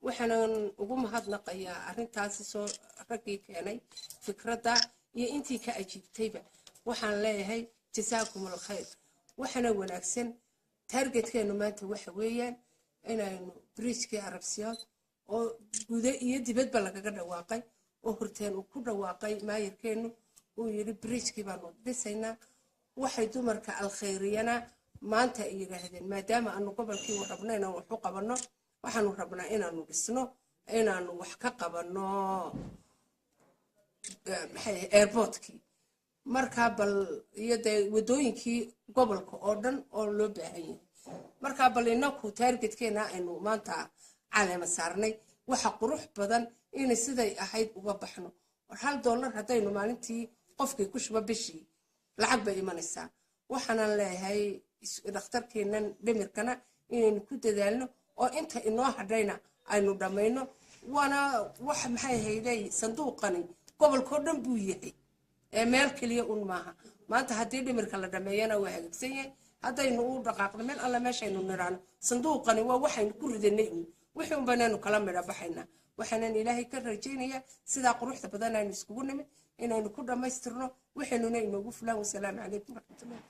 waxaan ugu mahadnaqayaa arrintaasi soo ragii keenay fikradda iyo intii ka ajiibtayba waxaan leeyahay jazaakumul khayr waxana wanaagsan targetkeenu maanta waxa weeyaan inaynu bridge-kii arabsiyood oo guda iyo dibadba lagaga dhawaaqay oo horteen uu ku dhawaaqay maayirkeenu uu yiri bridge-kii baanu dhisaynaa waxay dumarka alkhayriyana maanta ay yiraahdeen maadaama aanu gobolkii u rabnay inaan wax u qabanno waxaanu rabnaa inaanu dhisno inaanu wax ka qabanno airportkii markaa bal iyo wadooyinkii gobolka oo dhan oo loo baahan yahay markaa bal inaku targetkeena aynu maanta caleema saarnay waxa qurux badan in siday ahayd uga baxno $1 hadaynu maalintii qofkii ku shuba bishii lacag bay imanaysaa waxaan leeyahay dhakhtarkeenan dhimirkana inaynu ku dadaalno oo inta inoo hadhayna aynu dhamayno wana wax maxay hayday sanduuqani gobolka oo dhan buu yahay meel kaliya un maaha maanta hadii dhimirka la dhameeyana waa hagagsan yahay hadaynu u dhaqaaqno meel alla meeshaynu niraano sanduuqani waa waxaynu ku ridanay wixii un banaanu kala midha baxayna waxaan ilaahay ka rajaynayaa sida quruxda badan aynu iskugu nimid inaynu ku dhamaystirno waxaanuna inoogu fulaan wasalaam calaykum waraxmatullahi